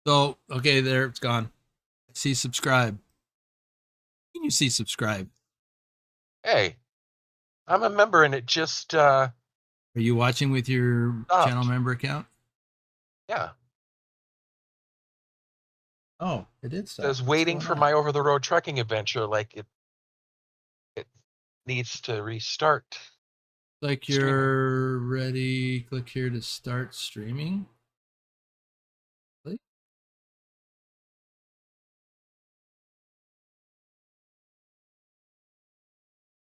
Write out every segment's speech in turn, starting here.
So, okay, there it's gone. See subscribe. Can you see subscribe? Hey, I'm a member and it just Are you watching with your channel stopped. member account? Yeah. Oh, it did It stop. says What's waiting going for on? my over-the-road trucking adventure, like it needs to restart Like streaming. you're ready. Click here to start streaming. Really?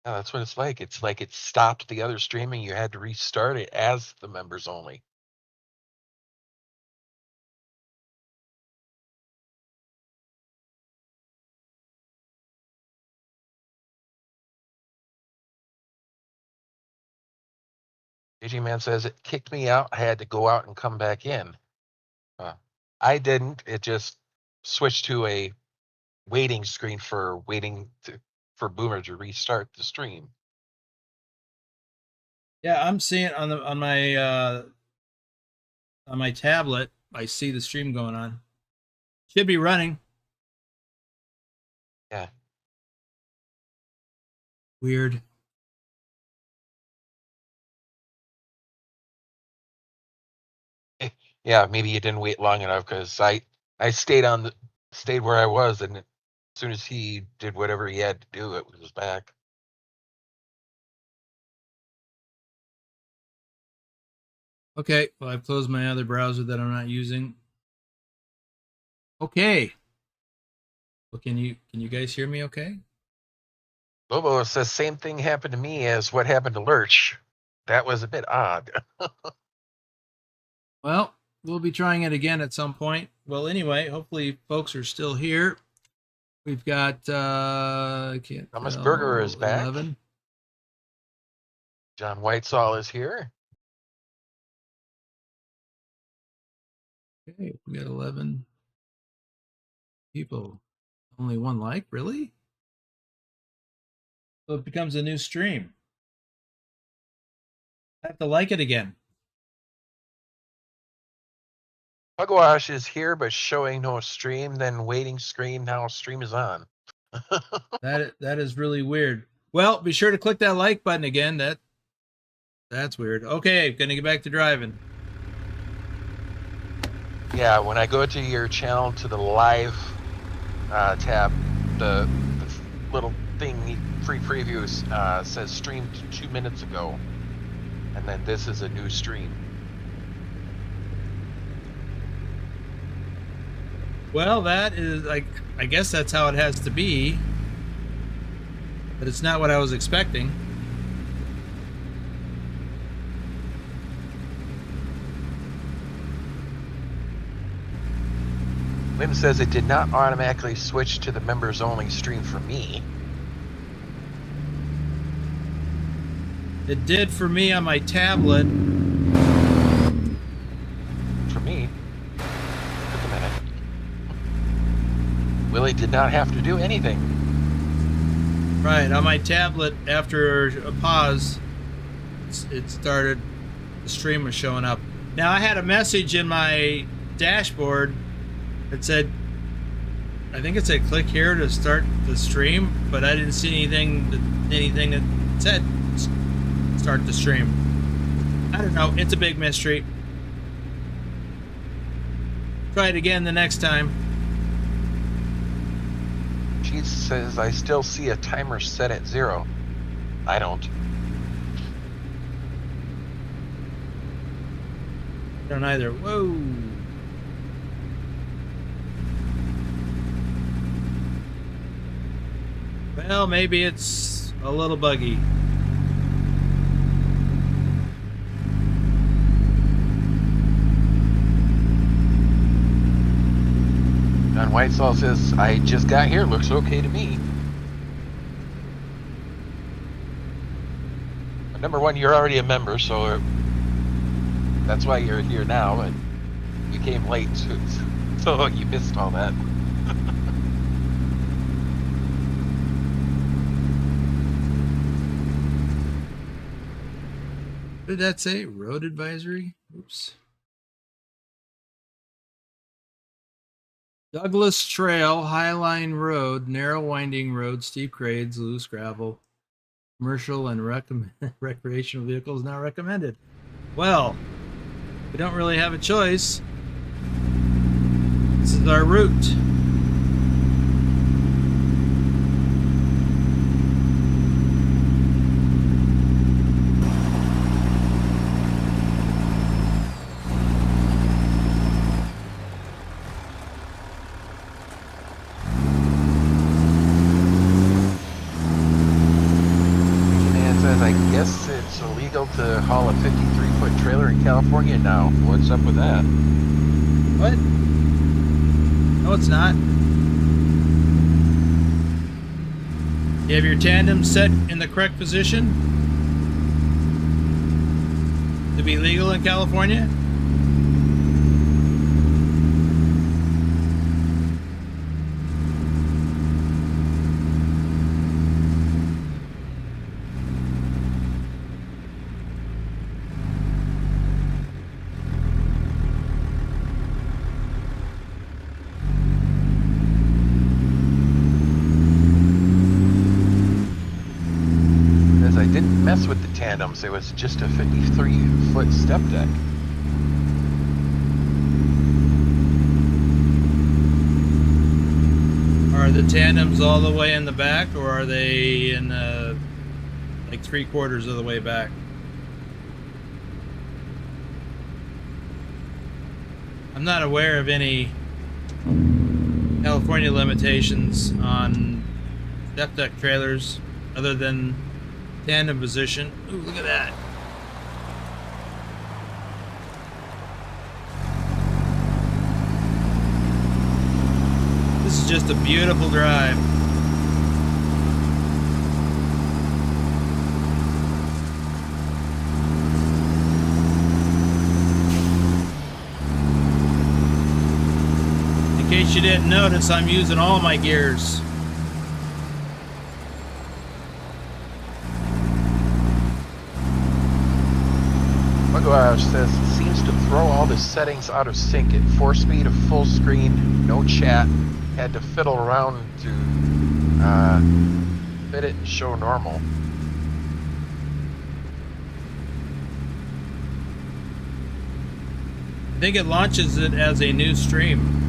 Yeah, that's what it's like. It's like it stopped the other streaming. You had to restart it as the members only. JG Man says it kicked me out. I had to go out and come back in. I didn't. It just switched to a waiting screen for for Boomer to restart the stream. Yeah, I'm seeing it on my tablet. I see the stream going on. Should be running. Yeah. Weird. Yeah, maybe you didn't wait long enough because I stayed where I was, and as soon as he did whatever he had to do, it was back. Okay, well I've closed my other browser that I'm not using. Okay. Well, can you guys hear me okay? Lobo says same thing happened to me as what happened to Lurch. That was a bit odd. Well, we'll be trying it again at some point. Well, anyway, hopefully folks are still here. We've got I can't Thomas Berger is tell, back. 11. John Whitesall is here. Okay, we got 11 people. Only one like, really? So it becomes a new stream. I have to like it again. Pugwash is here, but showing no stream. Then waiting screen. Now stream is on. That is really weird. Well, be sure to click that like button again. That's weird. Okay, gonna get back to driving. Yeah, when I go to your channel to the live tab, the little thing free previews says streamed 2 minutes ago, and then this is a new stream. Well, that is like I guess that's how it has to be. But it's not what I was expecting. Lim says it did not automatically switch to the members only stream for me. It did for me on my tablet. For me, took a minute. Willie did not have to do anything. Right, on my tablet, after a pause, it started, the stream was showing up. Now, I had a message in my dashboard that said, I think it said click here to start the stream, but I didn't see anything that said start the stream. I don't know, it's a big mystery. Try it again the next time. She says I still see a timer set at 0. I don't. I don't either. Whoa. Well, maybe it's a little buggy. John Whitesall says, I just got here, looks okay to me. But number one, you're already a member, so that's why you're here now, and you came late, so you missed all that. What did that say? Road advisory? Oops. Douglas Trail, Highline Road, narrow winding road, steep grades, loose gravel. Commercial and recreational vehicles not recommended. Well, we don't really have a choice. This is our route. To haul a 53-foot trailer in California now. What's up with that? What? No, it's not. You have your tandem set in the correct position to be legal in California? With the tandems, it was just a 53-foot step deck. Are the tandems all the way in the back, or are they in like 3/4 of the way back? I'm not aware of any California limitations on step deck trailers other than tandem position. Ooh, look at that. This is just a beautiful drive. In case you didn't notice, I'm using all my gears. Says it seems to throw all the settings out of sync. It forced me to full screen, no chat. Had to fiddle around to fit it and show normal. I think it launches it as a new stream.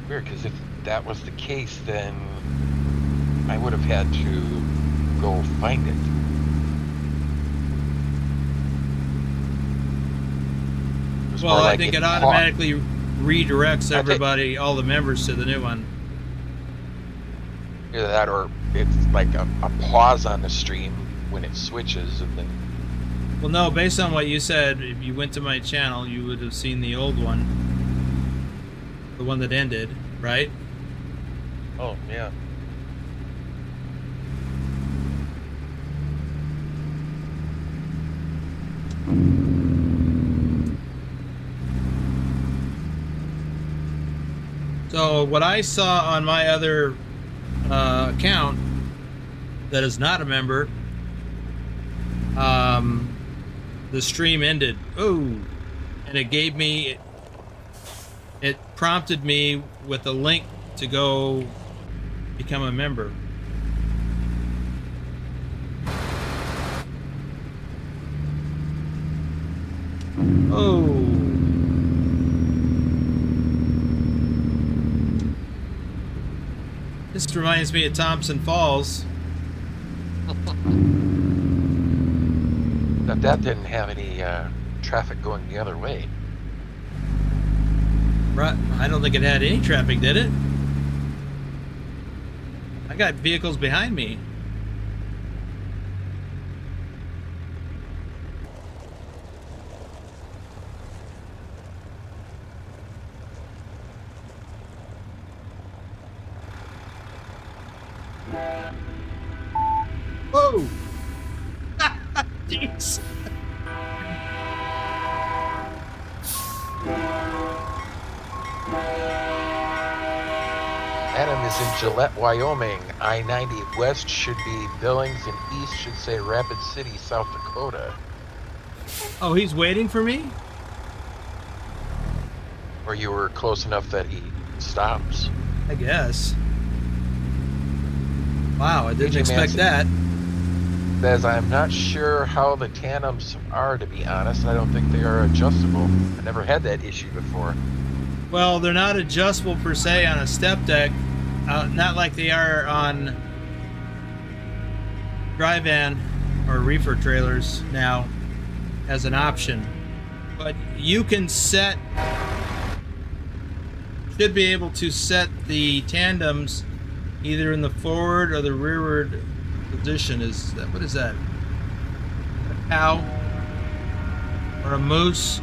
Because if that was the case, then I would have had to go find it. Well, I think it automatically redirects everybody, all the members, to the new one. Either that, or it's like a pause on the stream when it switches, and then. Well, no, based on what you said, if you went to my channel, you would have seen the old one, the one that ended. Right? Oh, yeah. So what I saw on my other account that is not a member, the stream ended. Oh, and it gave me, it prompted me with a link to go become a member. Oh. This reminds me of Thompson Falls. But that didn't have any traffic going the other way. Right. I don't think it had any traffic, did it? I got vehicles behind me. Whoa! Jeez. Adam is in Gillette, Wyoming. I-90 west should be Billings, and east should say Rapid City, South Dakota. Oh, he's waiting for me? Or you were close enough that he stops. I guess. Wow, I didn't AJ expect that. Says, I'm not sure how the tandems are, to be honest. I don't think they are adjustable. I never had that issue before. Well, they're not adjustable per se on a step deck. Not like they are on dry van or reefer trailers now as an option. But you can set, should be able to set the tandems either in the forward or the rearward position. Is that, what is that? A cow or a moose?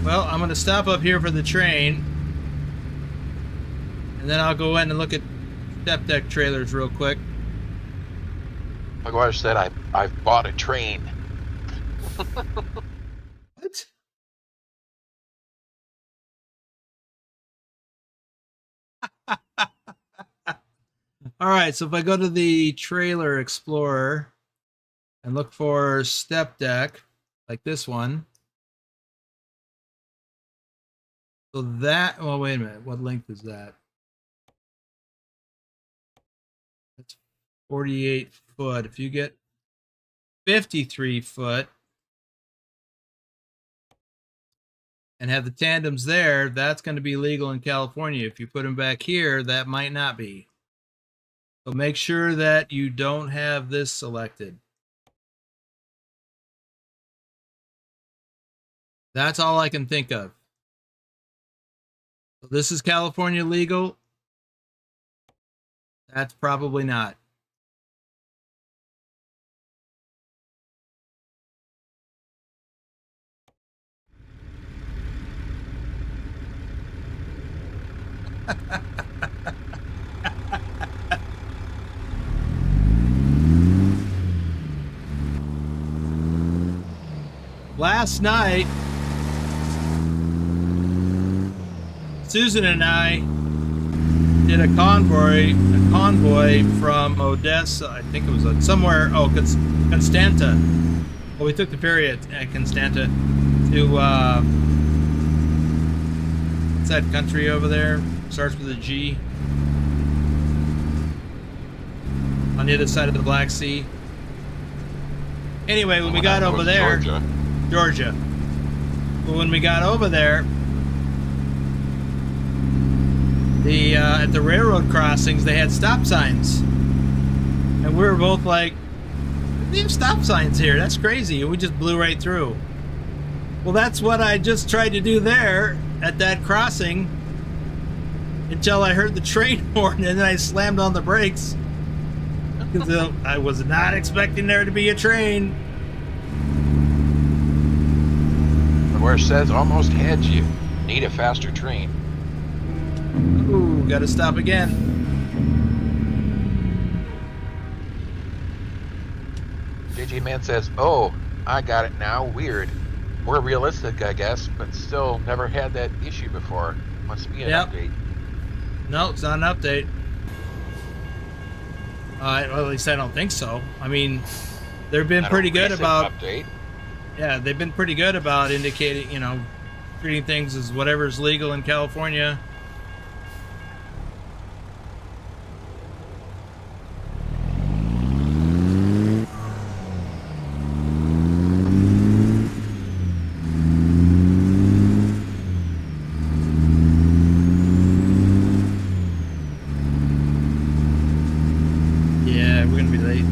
Well, I'm going to stop up here for the train, and then I'll go in and look at step deck trailers real quick. Like I said, I've bought a train. What? All right, so if I go to the Trailer Explorer and look for step deck, like this one. So that, well, wait a minute. What length is that? That's 48 foot. If you get 53 foot and have the tandems there, that's going to be legal in California. If you put them back here, that might not be. So make sure that you don't have this selected. That's all I can think of. So this is California legal. That's probably not. Last night, Susan and I did a convoy from Odessa. I think it was somewhere. Oh, Constanta. Well, we took the ferry at Constanta to what's that country over there? Starts with a G. On the other side of the Black Sea. Anyway, when we got over there, Georgia. But when we got over there, at the railroad crossings, they had stop signs, and we were both like, "They have stop signs here. That's crazy!" And we just blew right through. Well, that's what I just tried to do there at that crossing until I heard the train horn, and then I slammed on the brakes because I was not expecting there to be a train. Where it says almost had you. Need a faster train. Ooh, gotta stop again. JJ Man says, oh, I got it now. Weird. More realistic, I guess, but still never had that issue before. Must be an update. No, it's not an update. Well, at least I don't think so. I mean, they've been pretty good about... Update. Yeah, they've been pretty good about indicating, you know, treating things as whatever's legal in California. Yeah, we're gonna be late.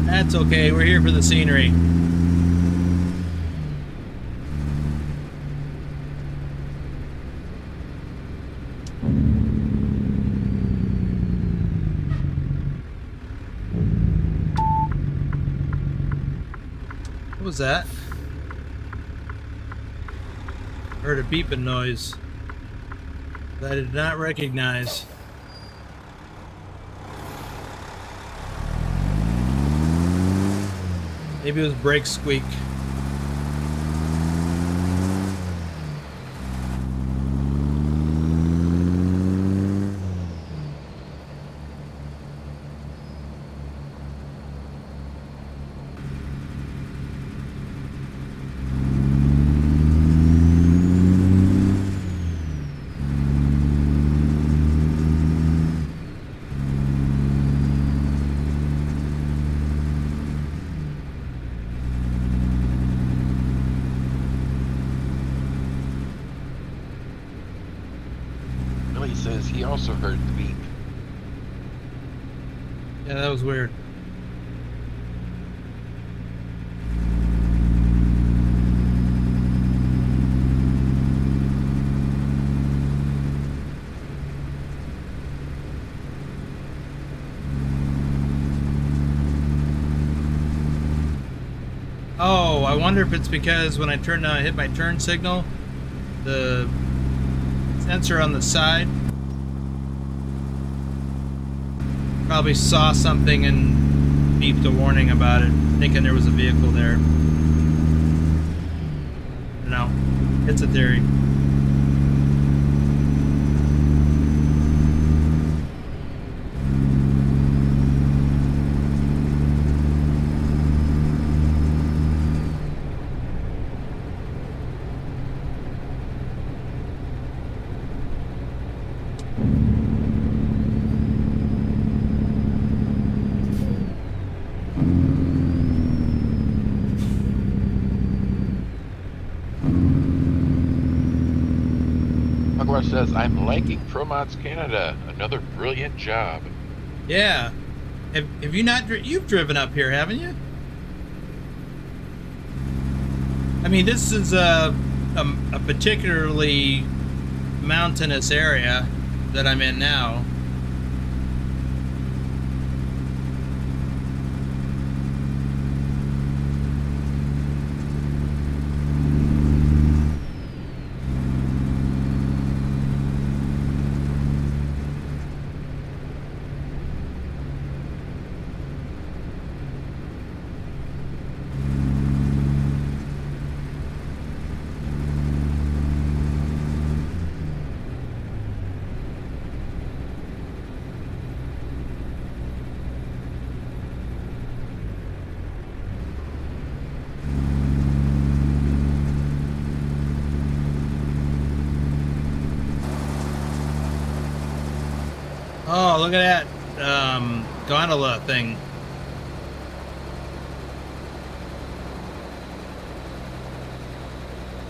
That's okay, we're here for the scenery. What was that? Heard a beeping noise. that I did not recognize. Maybe it was brake squeak. Billy says he also heard the beep. Yeah, that was weird. Oh, I wonder if it's because when I hit my turn signal, the sensor on the side probably saw something and beeped a warning about it, thinking there was a vehicle there. I don't know. It's a theory. Pugwash says, I'm liking ProMods Canada. Another brilliant job. Yeah. Have you not? You've driven up here, haven't you? I mean, this is a particularly mountainous area that I'm in now. Oh, look at that gondola thing.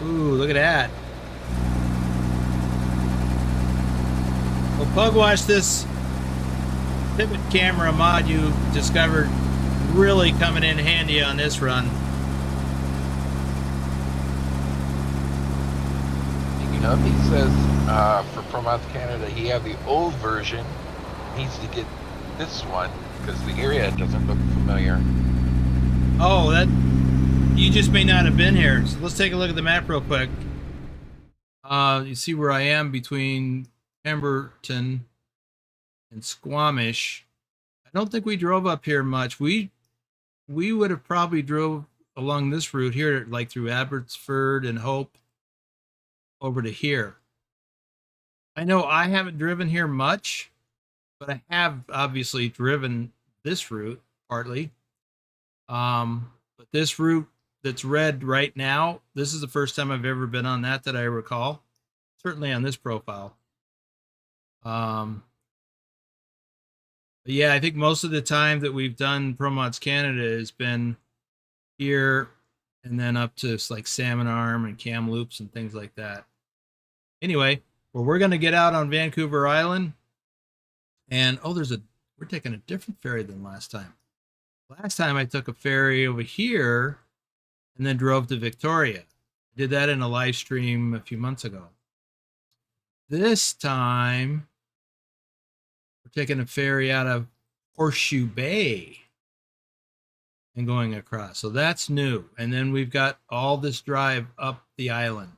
Ooh, look at that. Well, Pugwash, this pivot camera mod you discovered really coming in handy on this run. Speaking of, he says for ProMods Canada, he have the old version. Needs to get this one because the area doesn't look familiar. Oh, that you just may not have been here. So let's take a look at the map real quick. You see where I am between Pemberton and Squamish. I don't think we drove up here much. We would have probably drove along this route here, like through Abbotsford and Hope over to here. I know I haven't driven here much, but I have obviously driven this route partly. But this route that's red right now, this is the first time I've ever been on that I recall. Certainly on this profile. But yeah, I think most of the time that we've done ProMods Canada has been here and then up to like Salmon Arm and Kamloops and things like that. Anyway, well, we're going to get out on Vancouver Island. And oh, we're taking a different ferry than last time. Last time I took a ferry over here and then drove to Victoria. I did that in a live stream a few months ago. This time we're taking a ferry out of Horseshoe Bay and going across. So that's new. And then we've got all this drive up the island.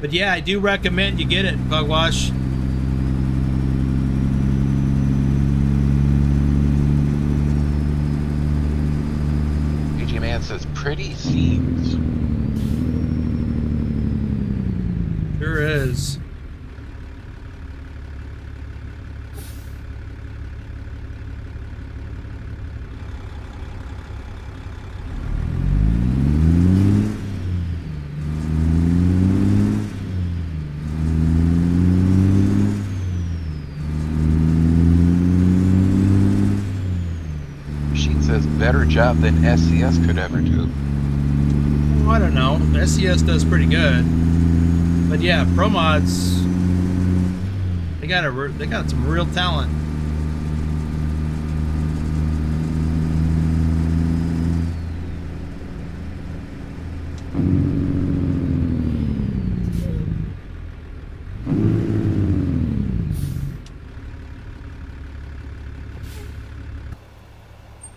But yeah, I do recommend you get it, Pugwash. AJ Man says pretty scenes. Sure is. Better job than SCS could ever do. Oh, I don't know. SCS does pretty good, but yeah, ProMods, they got some real talent.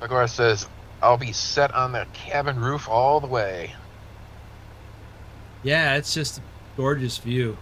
Agora says, I'll be set on the cabin roof all the way. Yeah, it's just a gorgeous view.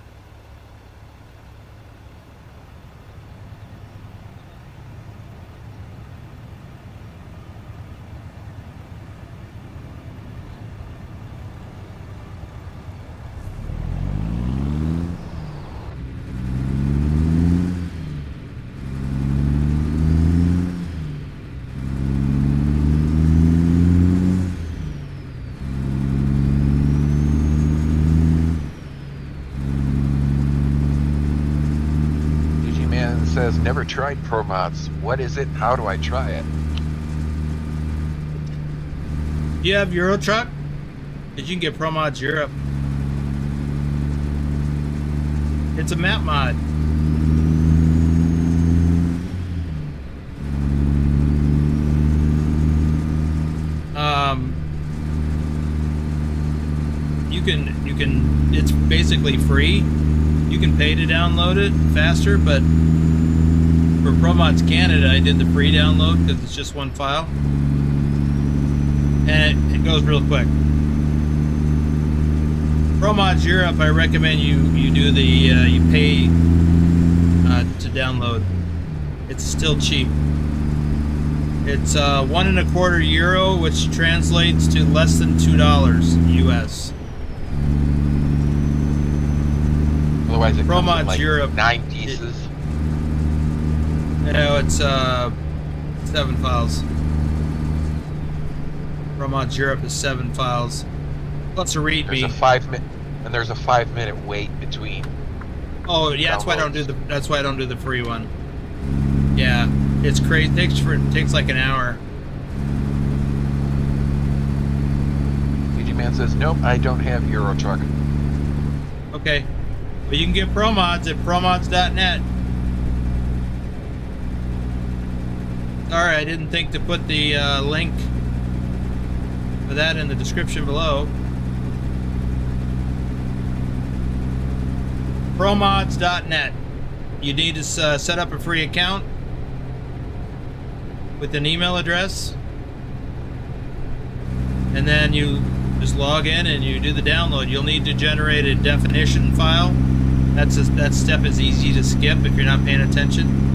Says never tried ProMods. What is it? How do I try it? You have Euro Truck? Because you can get ProMods Europe. It's a map mod. You can. It's basically free. You can pay to download it faster, but for ProMods Canada, I did the free download because it's just one file, and it goes real quick. ProMods Europe, I recommend you do the you pay to download. It's still cheap. It's €1.25, which translates to less than $2 US. Otherwise, it comes ProMods in like Europe 9 pieces. No, it's 7 files. ProMods Europe is 7 files. Plus a README. There's a 5-minute, and there's a 5-minute wait between. Oh yeah, that's why I don't do the free one. Yeah, it's crazy. It takes like an hour. PG Man says, nope, I don't have Euro Truck. Okay, but you can get ProMods at ProMods.net. Sorry, I didn't think to put the link for that in the description below. ProMods.net. You need to set up a free account with an email address, and then you just log in and you do the download. You'll need to generate a definition file. That step is easy to skip if you're not paying attention.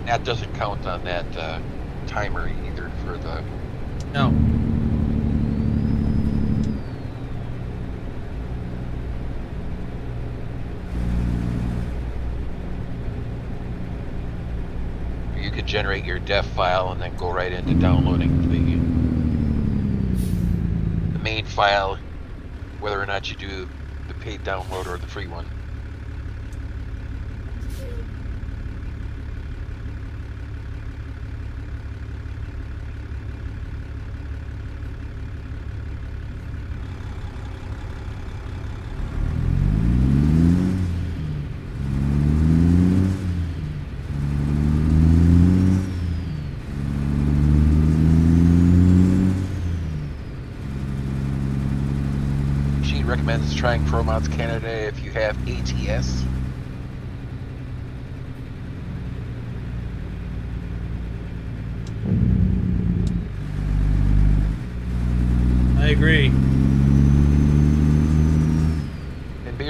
That doesn't count on that timer either for the... No. You could generate your def file and then go right into downloading the main file, whether or not you do the paid download or the free one. Recommends trying ProMods Canada if you have ATS. I agree.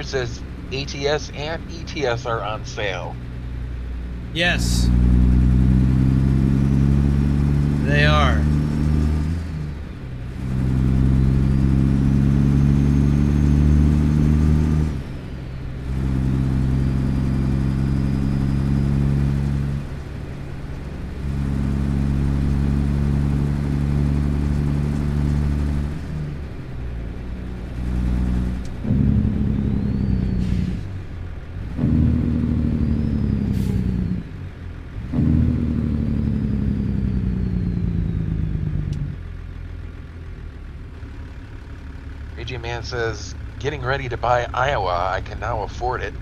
says ATS and ETS are on sale. Yes. They are. AJ Man says, getting ready to buy Iowa. I can now afford it.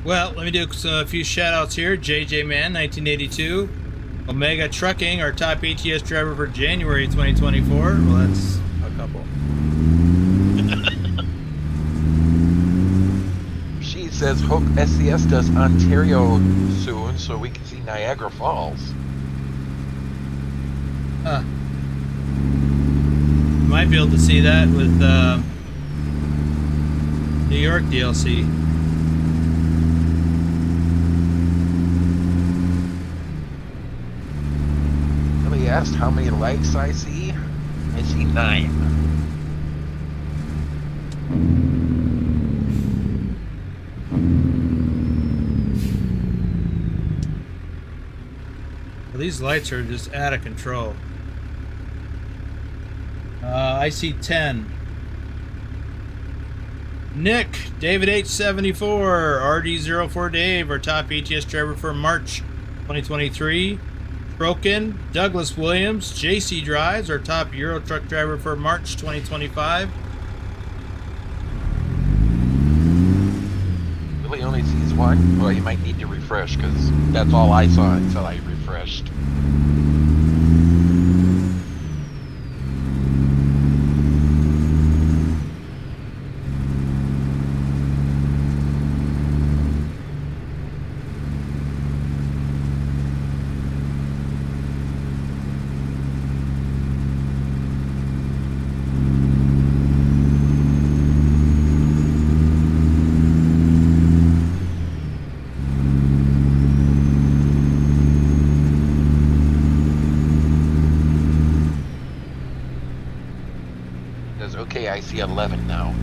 Well, let me do a few shout outs here. JJ Man, 1982. Omega Trucking, our top ATS driver for January 2024. Well, that's a couple. She says, hope SCS does Ontario soon so we can see Niagara Falls. Huh. Might be able to see that with New York DLC. Somebody asked how many likes I see. I see 9. Well, these lights are just out of control. I see 10. Nick, David H74, RD04 Dave, our top ATS driver for March 2023. Broken, Douglas Williams, JC Drives, our top Euro truck driver for March 2025. Really only sees 1? Well, you might need to refresh because that's all I saw until I refreshed. Okay, I see 11 now.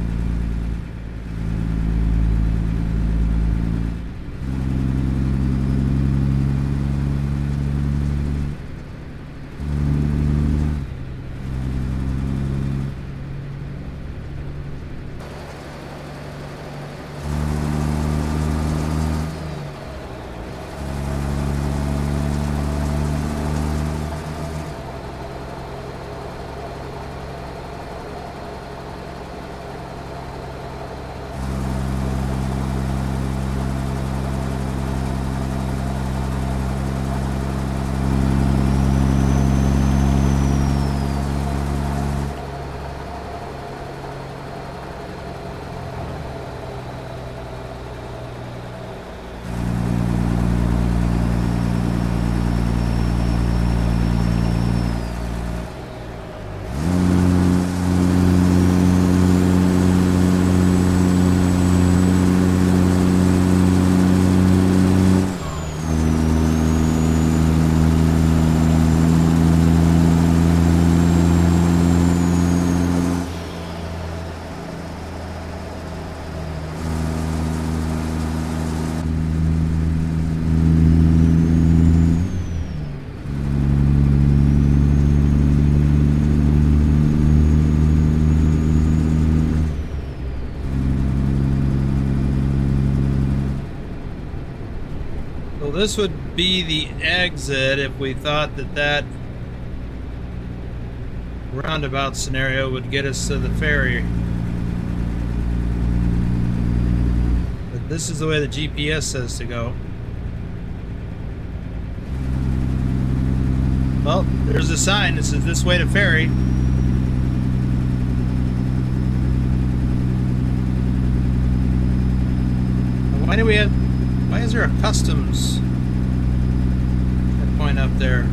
This would be the exit if we thought that that roundabout scenario would get us to the ferry. But this is the way the GPS says to go. Well, there's a sign that says this way to ferry. Why is there a customs point up there?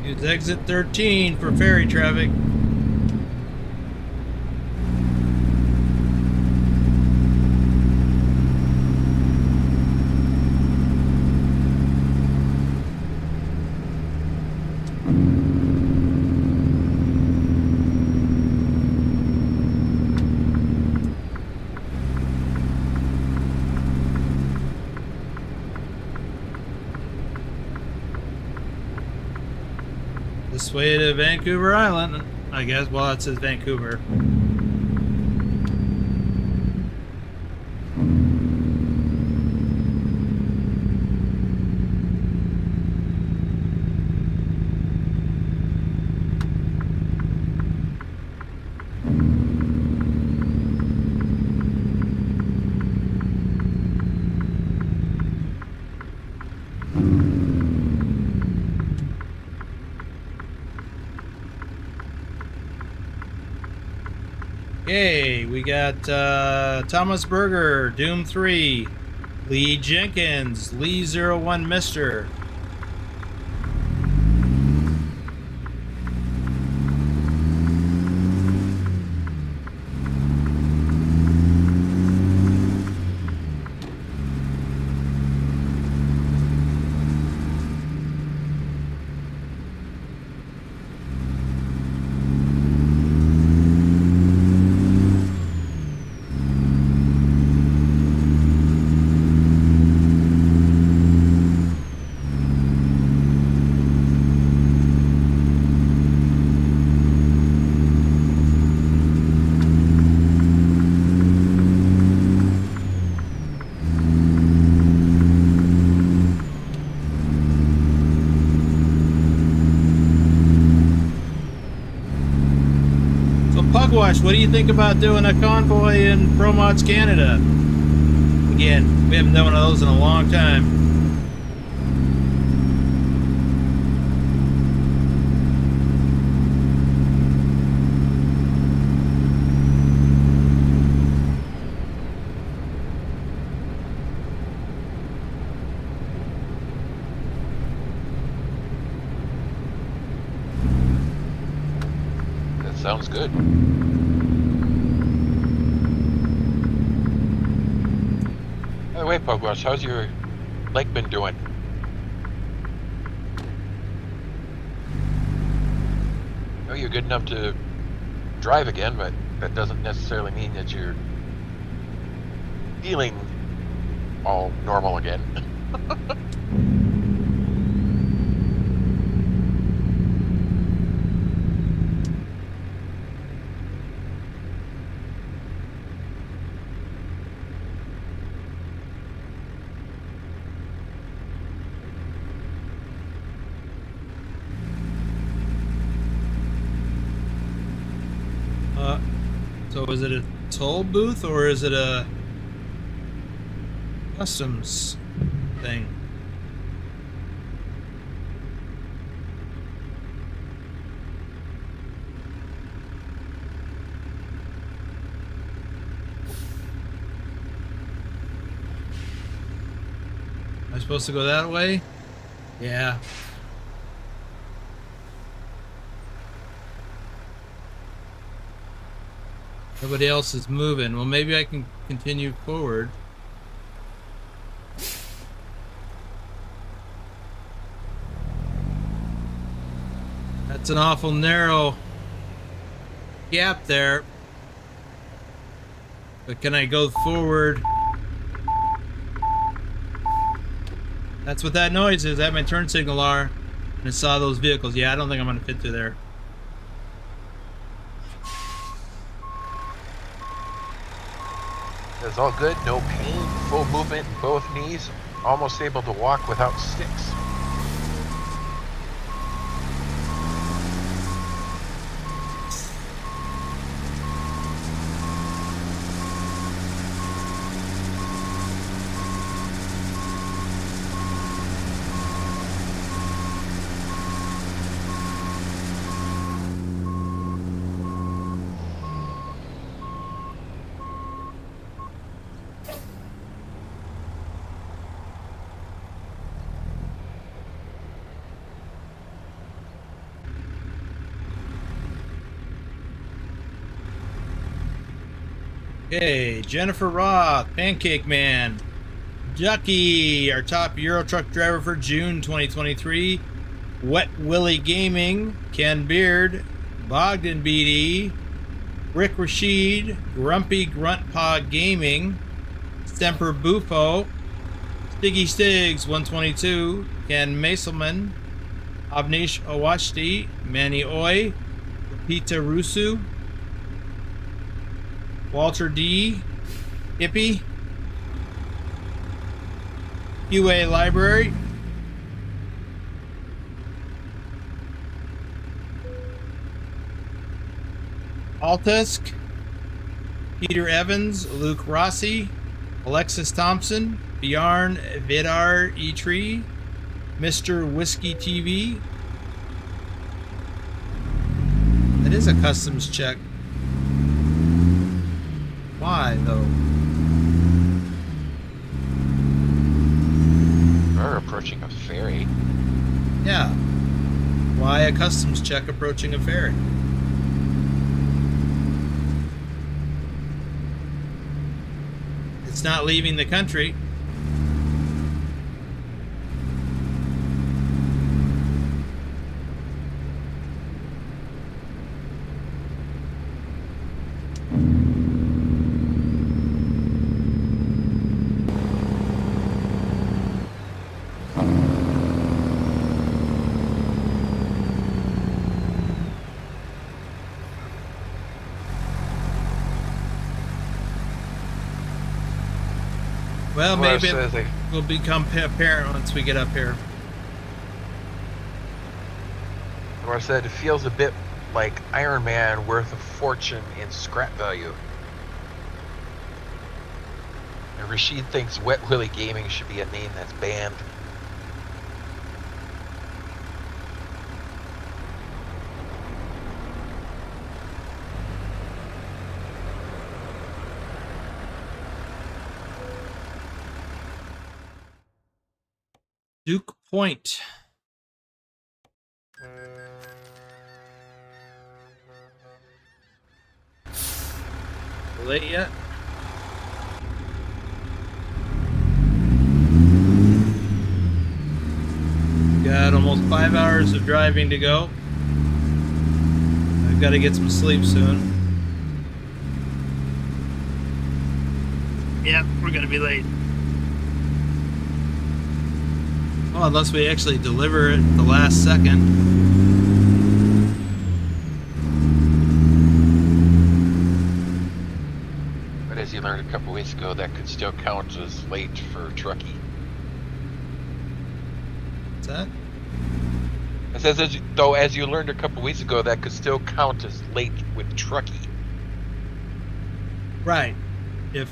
Use exit 13 for ferry traffic. This way to Vancouver Island, I guess. Well, it says Vancouver. Okay, we got Thomas Berger, Doom 3, Lee Jenkins, Lee01 Mister. Pugwash, what do you think about doing a convoy in ProMods Canada? Again, we haven't done one of those in a long time. That sounds good. By the way, Pugwash, how's your leg been doing? I know you're good enough to drive again, but that doesn't necessarily mean that you're feeling all normal again. So is it a toll booth or is it a customs thing? Am I supposed to go that way? Yeah. Nobody else is moving. Well, maybe I can continue forward. That's an awful narrow gap there. But can I go forward? That's what that noise is. That my turn signal are. And I saw those vehicles. Yeah, I don't think I'm gonna fit through there. It's all good, no pain, full movement in both knees, almost able to walk without sticks. Okay, Jennifer Roth, Pancake Man, Ducky, our top Euro truck driver for June 2023, Wet Willie Gaming, Ken Beard, Bogdan BD, Rick Rashid, Grumpy Gruntpaw Gaming, Stemper Bufo, Stiggy Stiggs 122, Ken Maselman, Avnish Awashti, Manny Oy, Pita Rusu, Walter D, Hippie, UA Library, Altusk, Peter Evans, Luke Rossi, Alexis Thompson, Bjarn Vidar E-Tree, Mr. Whiskey TV. That is a customs check. Why, though? We're approaching a ferry. Yeah. Why a customs check approaching a ferry? It's not leaving the country. Well, maybe it will become apparent once we get up here. Or I said it feels a bit like Iron Man worth a fortune in scrap value. And Rashid thinks Wet Willie Gaming should be a name that's banned. Duke Point. Late yet? Got almost 5 hours of driving to go. I've got to get some sleep soon. Yep, we're gonna be late. Oh, unless we actually deliver it the last second. But as you learned a couple weeks ago, that could still count as late for Trucky. What's that? It says, as you learned a couple weeks ago, that could still count as late with Trucky. Right. If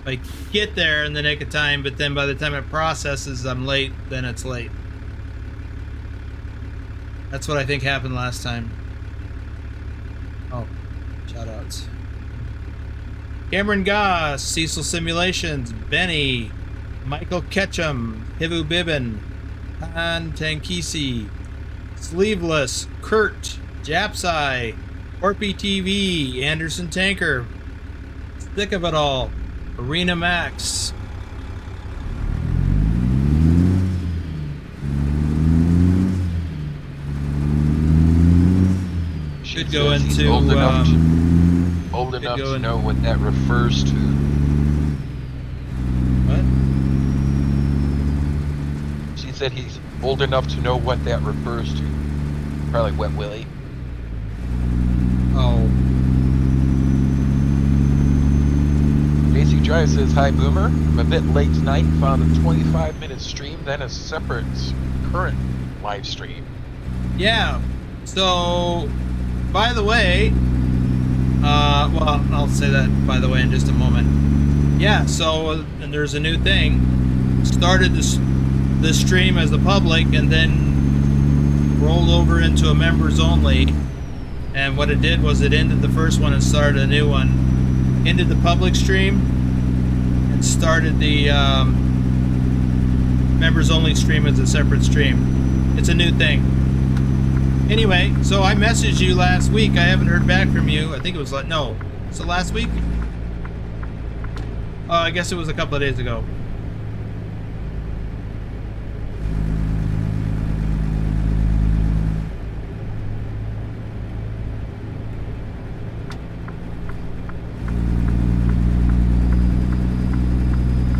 I get there in the nick of time, but then by the time it processes, I'm late, then it's late. That's what I think happened last time. Oh, shoutouts. Cameron Goss, Cecil Simulations, Benny, Michael Ketchum, Hivu Bibbin, Han Tankisi, Sleeveless, Kurt, Japsai, Orpy TV, Anderson Tanker, Stick of It All, Arena Max, should go into old enough to know what that refers to. What? She said he's old enough to know what that refers to. Probably Wet Willie. Oh. Basic Drive says, hi Boomer, I'm a bit late tonight, found a 25-minute stream, then a separate current live stream. Yeah, so, by the way, well, I'll say that by the way in just a moment. Yeah, so, and there's a new thing. Started this stream as the public and then rolled over into a members only. And what it did was it ended the first one and started a new one. Ended the public stream and started the members only stream as a separate stream. It's a new thing. Anyway, so I messaged you last week. I haven't heard back from you. I think it was like, no. So last week? I guess it was a couple of days ago.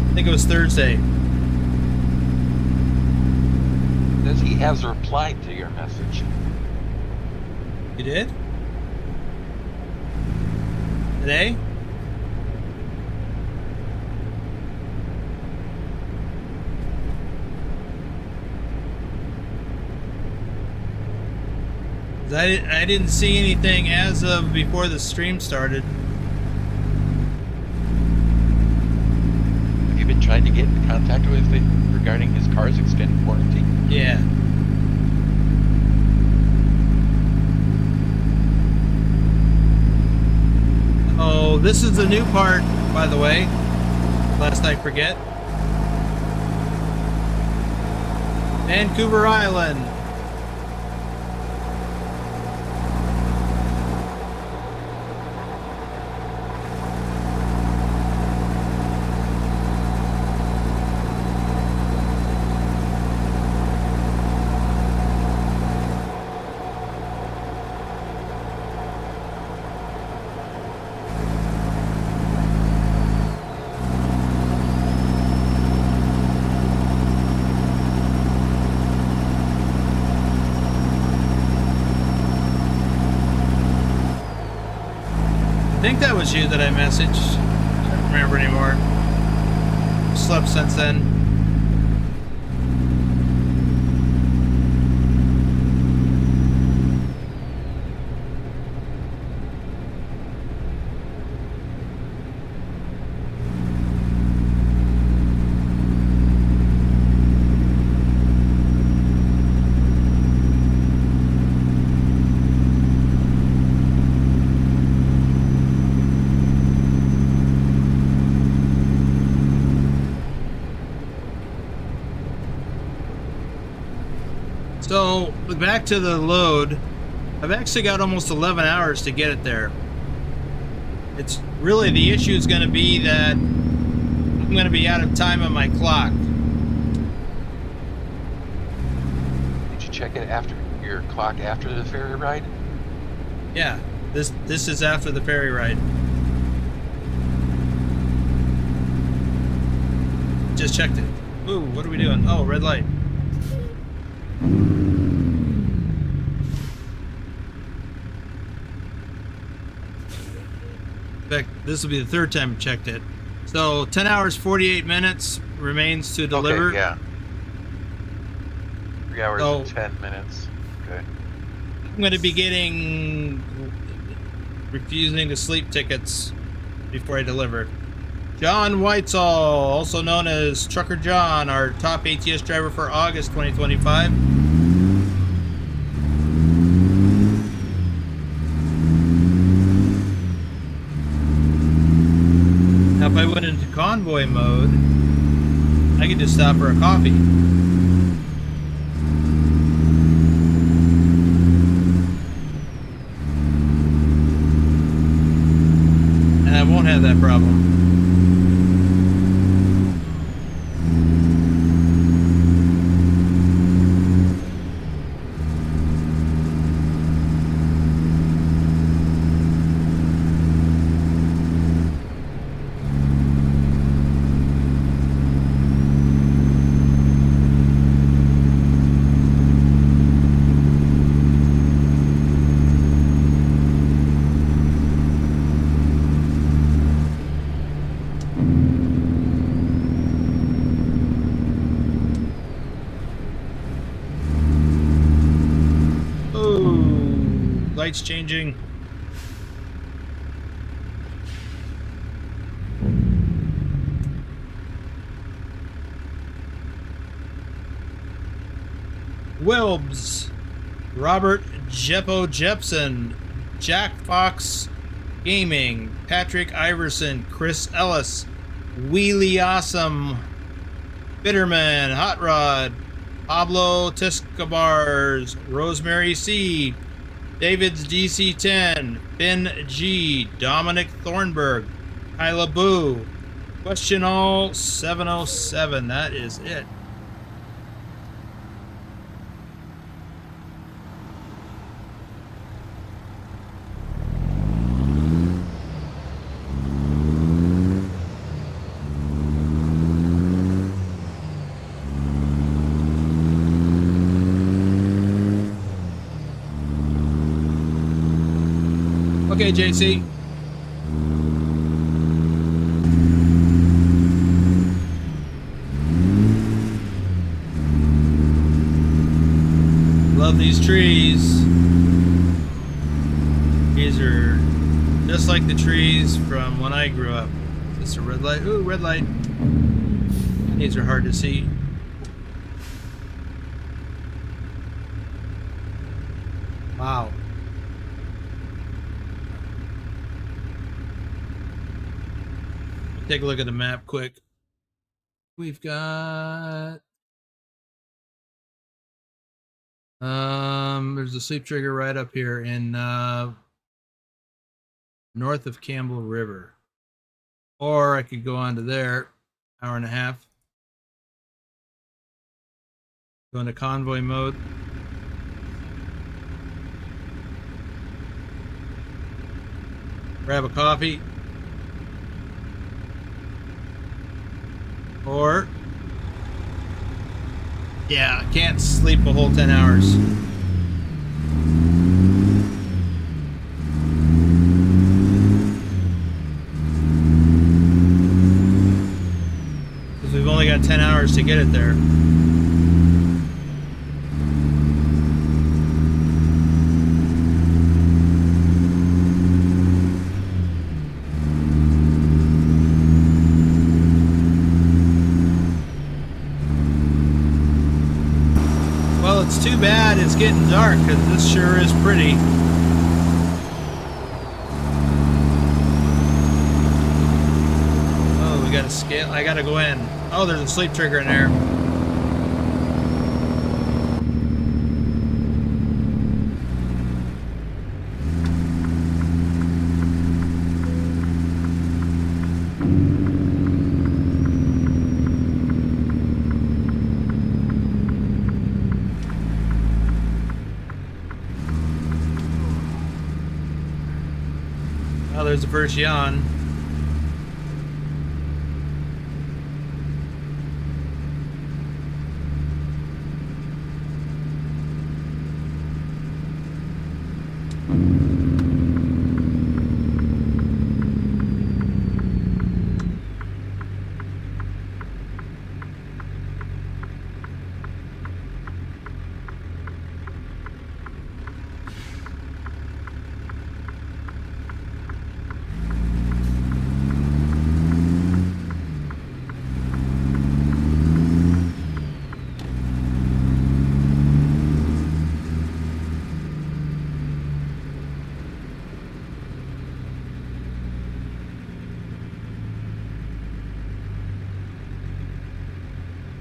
I think it was Thursday. Says he has replied to your message. You did? Today? I didn't see anything as of before the stream started. Have you been trying to get in contact with him regarding his car's extended warranty? Yeah. Oh, this is the new part, by the way. Lest I forget. Vancouver Island. I think that was you that I messaged. I don't remember anymore. Slept since then. So, back to the load. I've actually got almost 11 hours to get it there. It's really, the issue is going to be that I'm going to be out of time on my clock. Did you check it after your clock after the ferry ride? Yeah, this is after the ferry ride. Just checked it. Ooh, what are we doing? Oh, red light. In fact, this will be the third time I checked it. So 10 hours 48 minutes remains to deliver. Okay, yeah. 3 hours So, and 10 minutes. Okay. I'm going to be getting refusing to sleep tickets before I deliver. John Whitesall, also known as Trucker John, our top ATS driver for August 2025. Now, if I went into convoy mode, I could just stop for a coffee. And I won't have that problem. Lights changing. Wilbs, Robert Jeppo Jepson, Jack Fox Gaming, Patrick Iverson, Chris Ellis, Wheelie Awesome, Bitterman, Hot Rod, Pablo Tiscabars, Rosemary C, David's DC10, Ben G, Dominic Thornburg, Kyla Boo, Question All 707. That is it. Okay, JC. Love these trees. These are just like the trees from when I grew up. Is this a red light? Ooh, red light. These are hard to see. Wow. Take a look at the map quick. We've got there's a sleep trigger right up here in north of Campbell River. Or I could go on to there, hour and a half. Go into convoy mode. Grab a coffee. Or, yeah, I can't sleep a whole 10 hours. Because we've only got 10 hours to get it there. It's too bad it's getting dark because this sure is pretty. Oh, we got a scale. I gotta go in. Oh, there's a sleep trigger in there. Oh, there's the first yawn.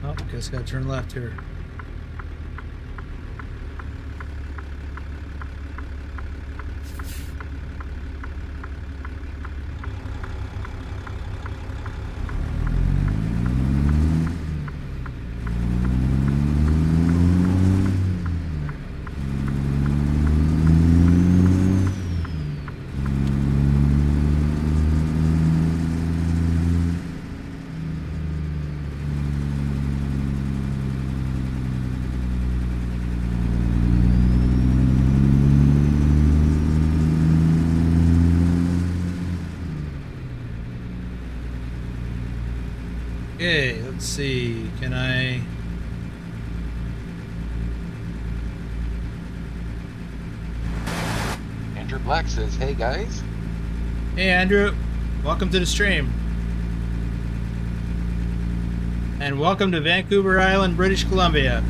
Oh, guess I gotta turn left here. Okay, let's see. Can I... Andrew Black says, hey guys. Hey Andrew, welcome to the stream. And welcome to Vancouver Island, British Columbia.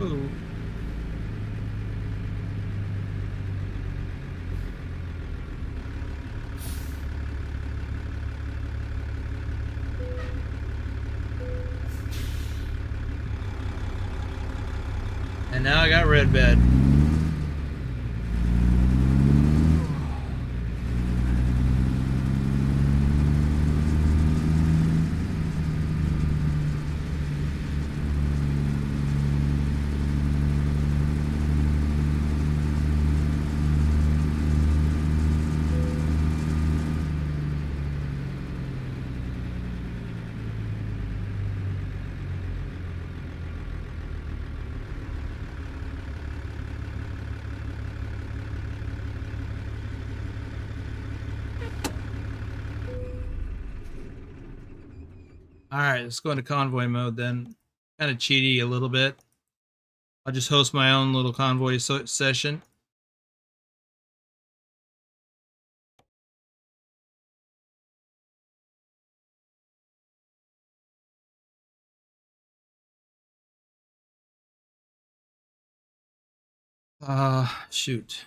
Ooh. And now I got red bed. All right, let's go into convoy mode then. Kind of cheaty a little bit. I'll just host my own little convoy session. Shoot.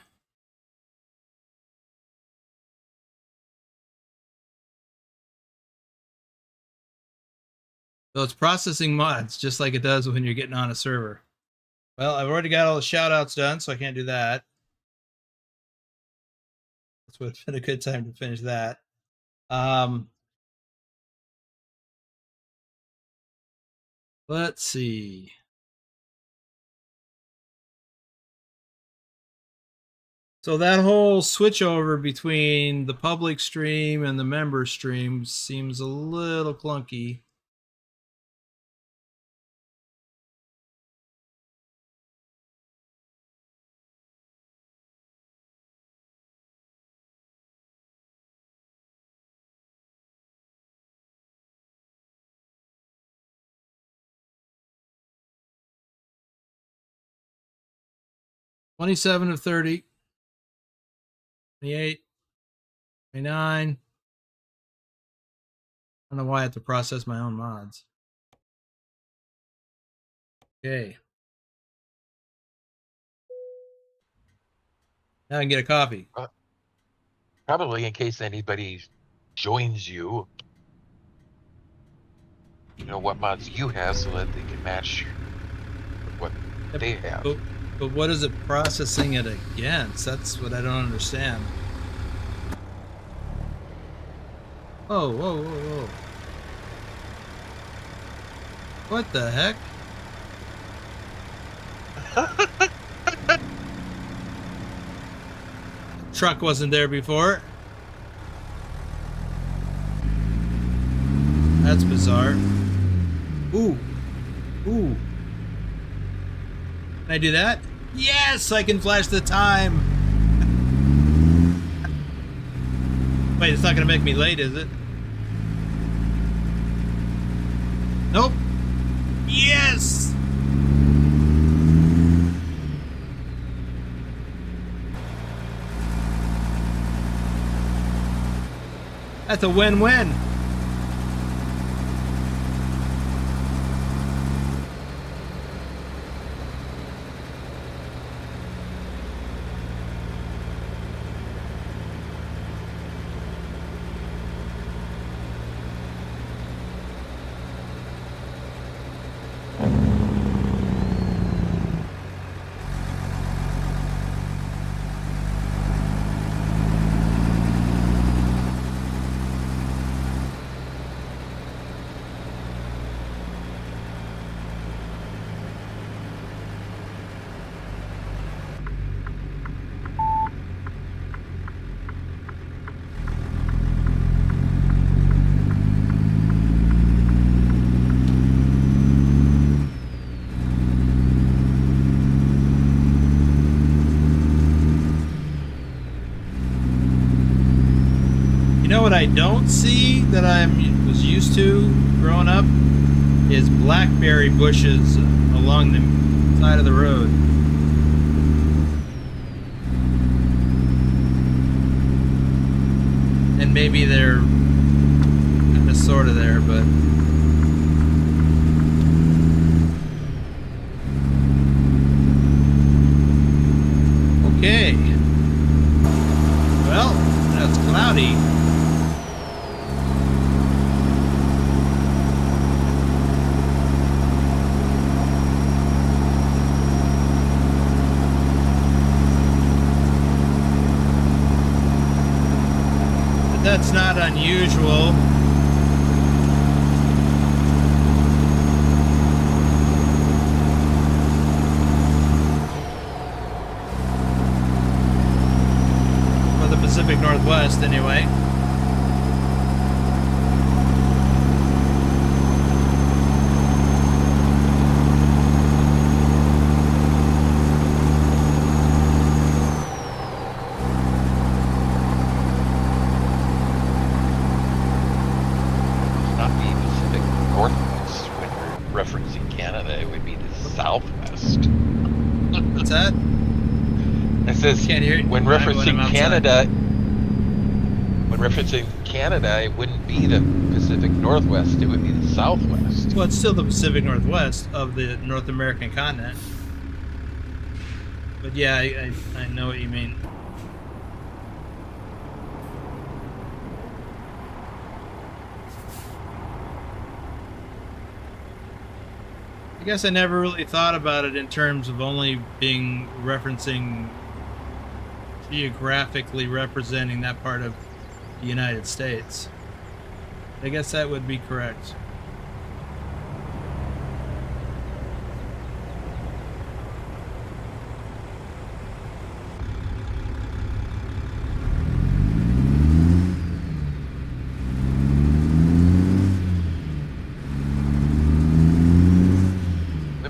So it's processing mods just like it does when you're getting on a server. Well, I've already got all the shout outs done, so I can't do that. That's what's been a good time to finish that. Let's see. So that whole switch over between the public stream and the member stream seems a little clunky. $27 of 30, 28, 29. I don't know why I have to process my own mods. Okay. Now I can get a coffee. Probably in case anybody joins you, you know what mods you have so that they can match what they have. But what is it processing it against? That's what I don't understand. Oh, whoa, whoa, whoa. What the heck? Truck wasn't there before. That's bizarre. Ooh. Ooh. Can I do that? Yes, I can flash the time. Wait, it's not going to make me late, is it? Nope. Yes! That's a win-win. What I don't see that I was used to growing up is blackberry bushes along the side of the road. And maybe they're kind of sort of there, but okay. Well, that's cloudy. That's not unusual. For the Pacific Northwest, anyway. Referencing Canada, it would be the Southwest. What's that? It says Can't hear when when referencing I'm Canada, when referencing Canada, it wouldn't be the Pacific Northwest; it would be the Southwest. Well, it's still the Pacific Northwest of the North American continent. But yeah, I know what you mean. I guess I never really thought about it in terms of only being referencing geographically representing that part of the United States. I guess that would be correct.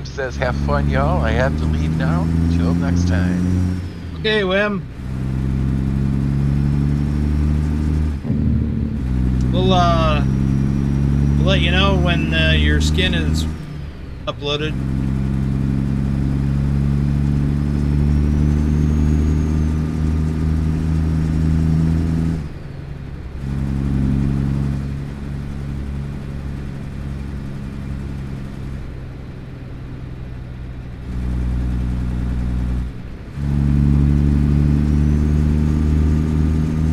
Says, have fun, y'all. I have to leave now. Till next time. Okay, Wim. We'll let you know when your skin is uploaded.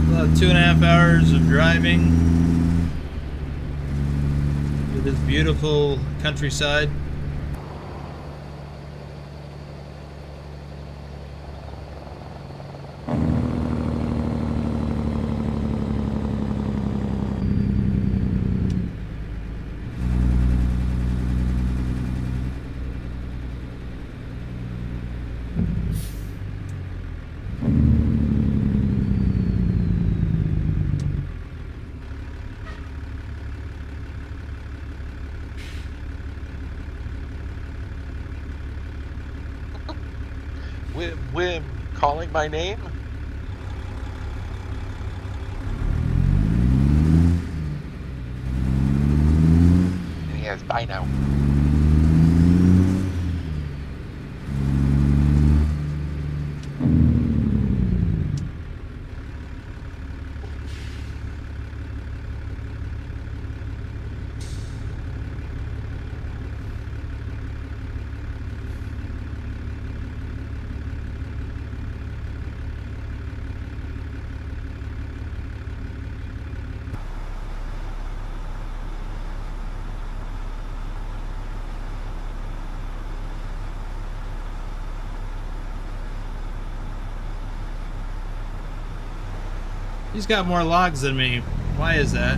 About 2.5 hours of driving through this beautiful countryside. Wim calling my name? And he has bye now. He's got more logs than me. Why is that?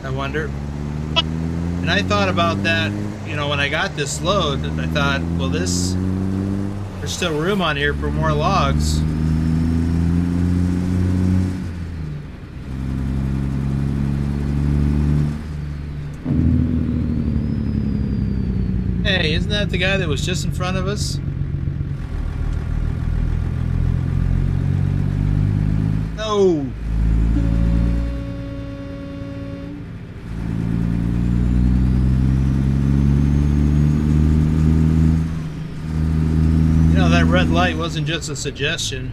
I wonder. And I thought about that, you know, when I got this load, I thought, well, there's still room on here for more logs. Hey, isn't that the guy that was just in front of us? No. You know, that red light wasn't just a suggestion.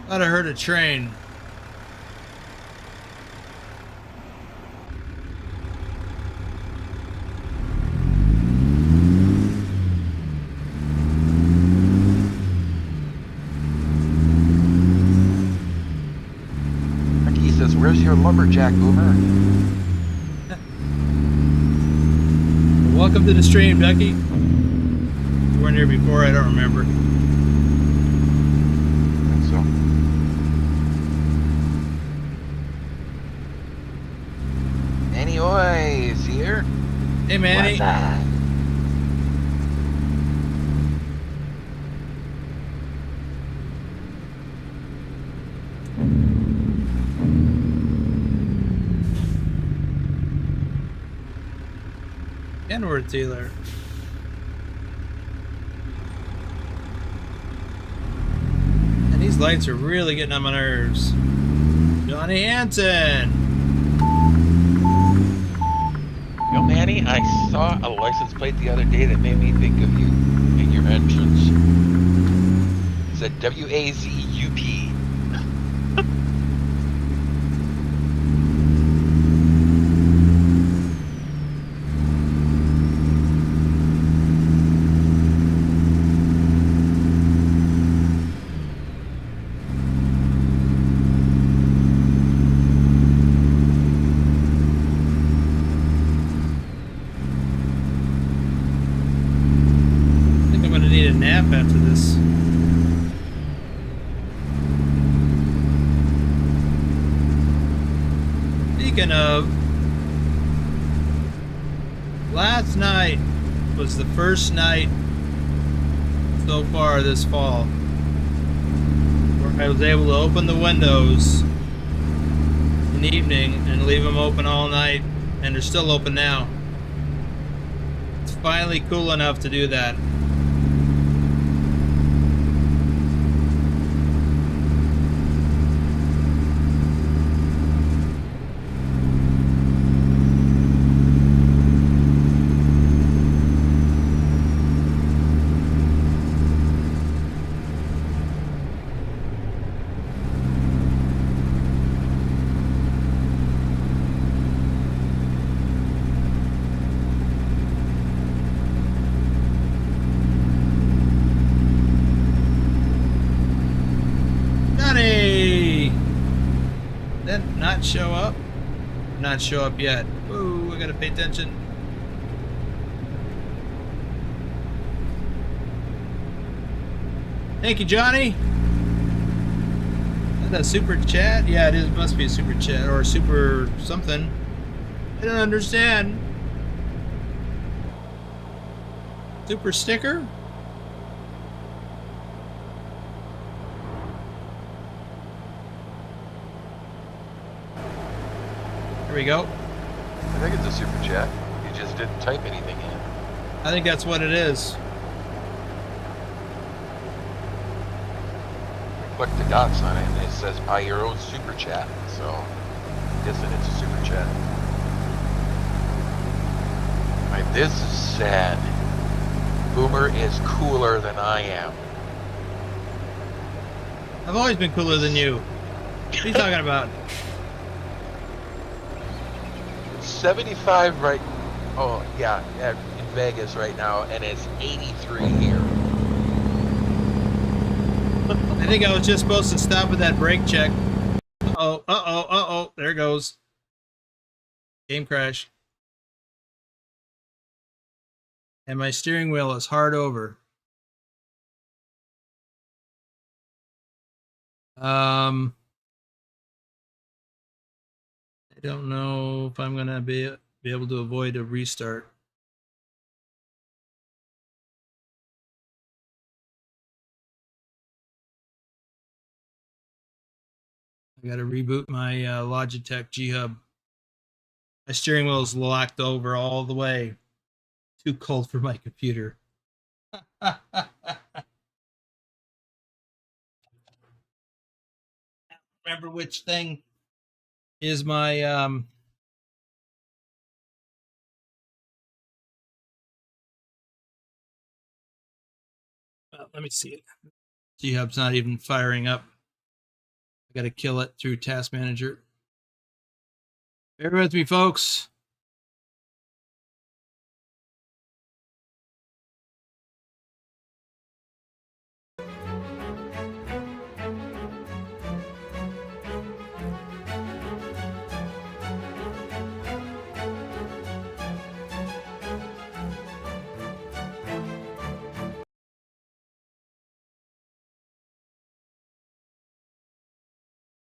Thought I heard a train. Trucky says, "Where's your lumberjack, Boomer?" Welcome to the stream, Ducky. You weren't here before, I don't remember. I think so. Manny Oi is here. Hey, Manny. Kenworth dealer. And these lights are really getting on my nerves. Johnny Hansen. Yo, Manny, I saw a license plate the other day that made me think of you in your entrance. It said WAZUP. Need a nap after this. Speaking of, last night was the first night so far this fall where I was able to open the windows in the evening and leave them open all night, and they're still open now. It's finally cool enough to do that. Not show up? Not show up yet. Ooh, I gotta pay attention. Thank you, Johnny. Is that a super chat? Yeah, it is. Must be a super chat or a super something. I don't understand. Super sticker? Here we go. I think it's a super chat. You just didn't type anything in. I think that's what it is. Click the dots on it and it says buy your own super chat. So I'm guessing it's a super chat. Right, this is sad. Boomer is cooler than I am. I've always been cooler than you. What are you talking about? 75 right. Oh yeah, in Vegas right now, and it's 83 here. I think I was just supposed to stop at that brake check. Uh-oh. There it goes. Game crash. And my steering wheel is hard over. I don't know if I'm gonna be able to avoid a restart. I gotta reboot my Logitech G Hub. My steering wheel is locked over all the way. Too cold for my computer. Remember which thing is my let me see it. G Hub's not even firing up. got to kill it through Task Manager. Bear with me, folks.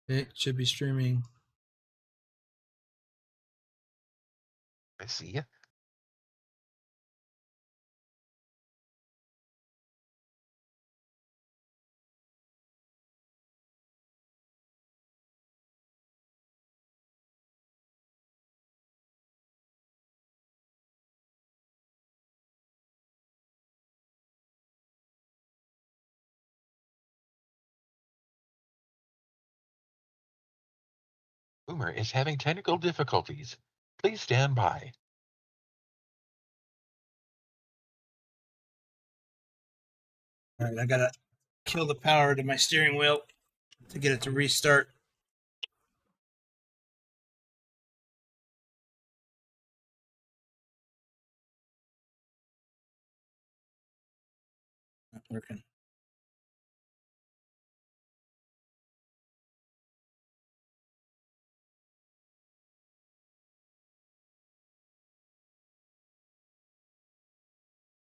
It should be streaming. I see you. Boomer is having technical difficulties. Please stand by. All right, I gotta kill the power to my steering wheel to get it to restart. Not working.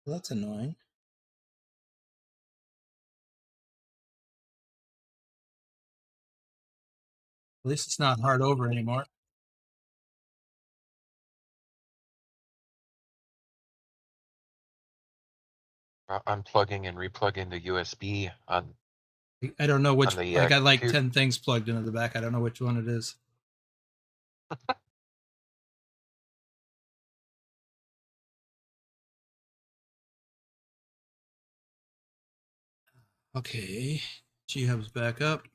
Well, that's annoying. At least it's not hard over anymore. Unplugging and replugging the USB on. I don't know which. The, I got like computer. 10 things plugged into the back. I don't know which one it is. Okay, G-Hub's back up.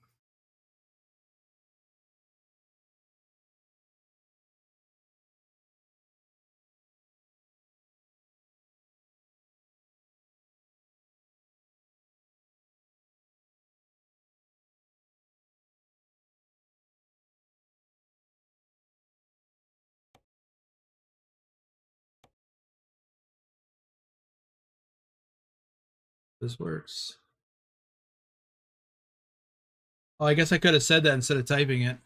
This works. Oh, I guess I could have said that instead of typing it.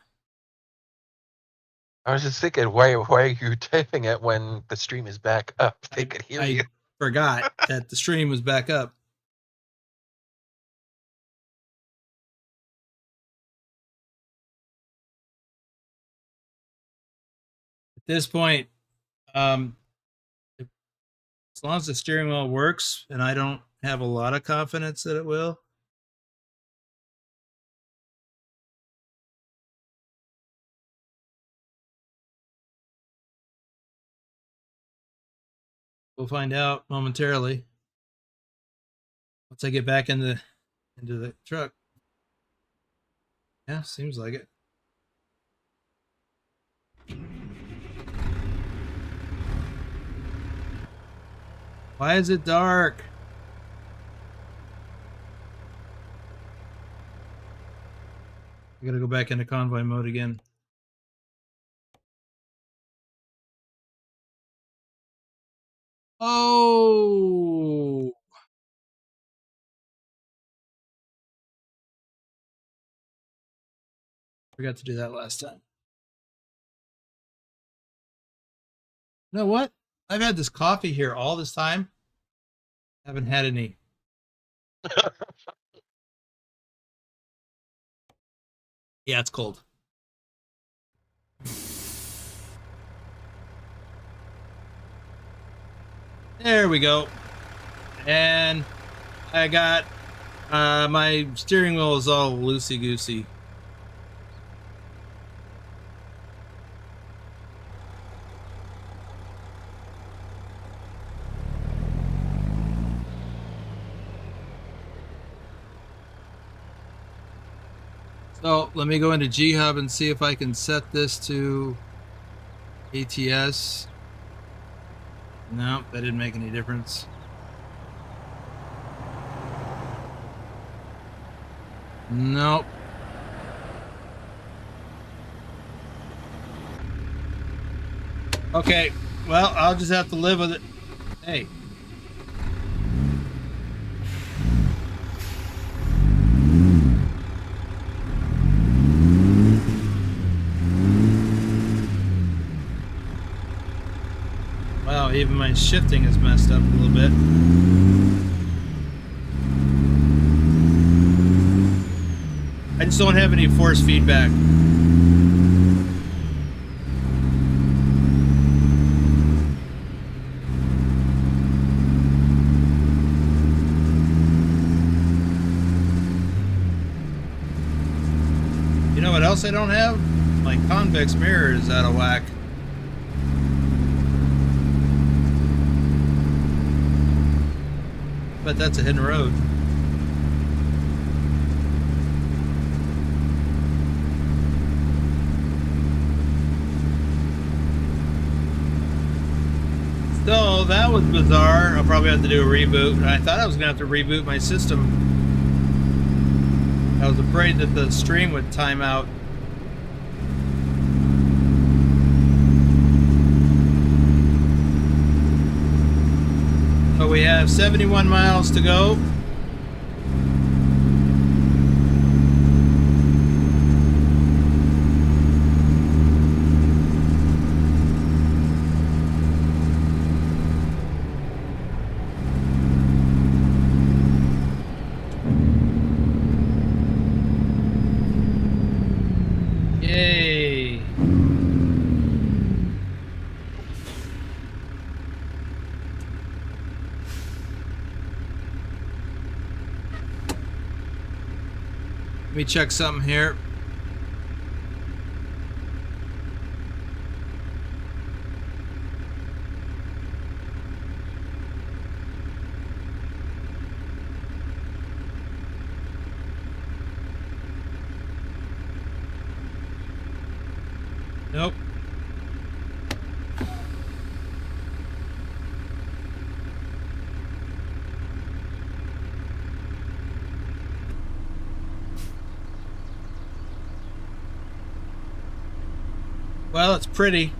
I was just thinking, why are you typing it when the stream is back up? They could hear you. Forgot that the stream was back up. At this point, as long as the steering wheel works, and I don't have a lot of confidence that it will. We'll find out momentarily once I get back into the truck. Yeah, seems like it. Why is it dark? I gotta go back into convoy mode again. Oh! Forgot to do that last time. You know what? I've had this coffee here all this time. Haven't had any. Yeah, it's cold. There we go. And I got my steering wheel is all loosey-goosey. So let me go into G-Hub and see if I can set this to ATS. No, that didn't make any difference. Nope. Okay, well, I'll just have to live with it. Hey. Wow, even my shifting is messed up a little bit. I just don't have any force feedback. You know what else I don't have? My convex mirror is out of whack. But that's a hidden road. So that was bizarre. I'll probably have to do a reboot. I thought I was going to have to reboot my system. I was afraid that the stream would time out. So we have 71 miles to go. Yay. Let me check something here. Nope. Well, it's pretty.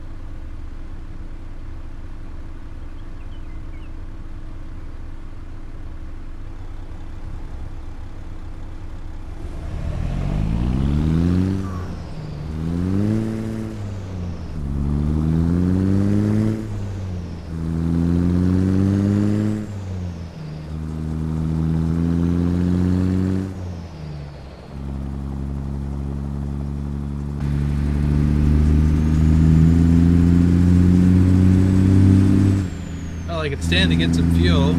Well, I could stand to get some fuel.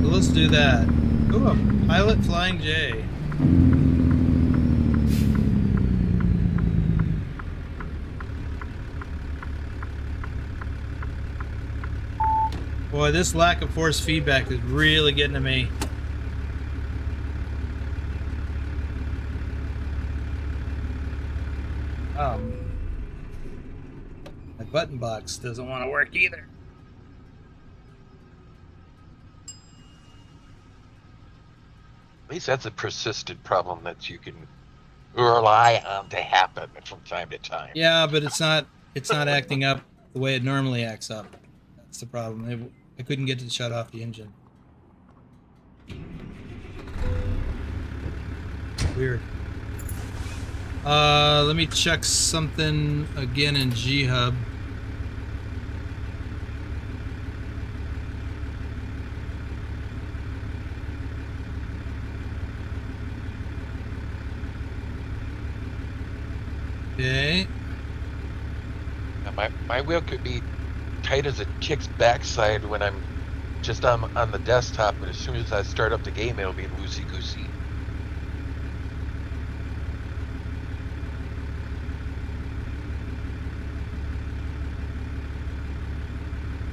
Let's do that. Ooh, a pilot flying J. Boy, this lack of force feedback is really getting to me. My button box doesn't want to work either. At least that's a persistent problem that you can rely on to happen from time to time. Yeah, but it's not acting up the way it normally acts up. That's the problem. I couldn't get to shut off the engine. Weird. Let me check something again in G-Hub. Okay. Now my wheel could be tight as a chick's backside when I'm just on the desktop, but as soon as I start up the game, it'll be loosey-goosey.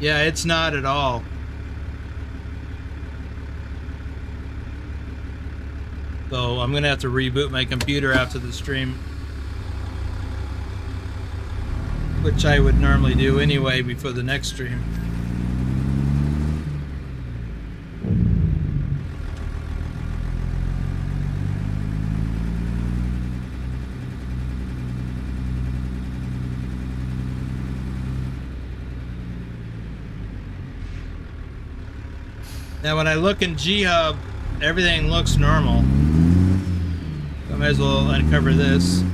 Yeah, it's not at all. So I'm gonna have to reboot my computer after the stream, which I would normally do anyway before the next stream. Now when I look in G-Hub, everything looks normal. So I might as well uncover this.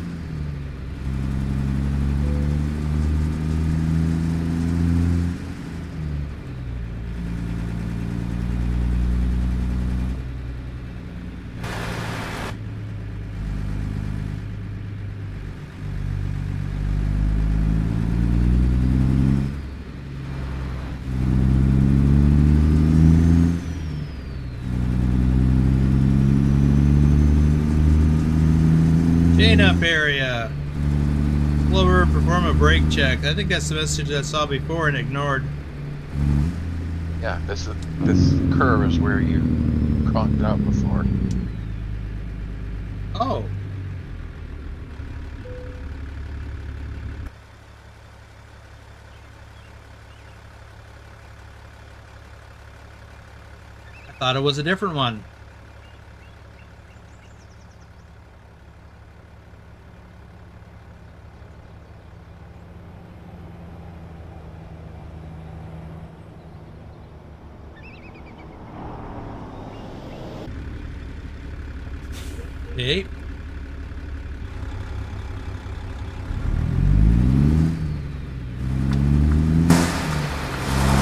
Up area. Slower, perform a brake check. I think that's the message I saw before and ignored. Yeah, this curve is where you conked out before. Oh. I thought it was a different one. Okay.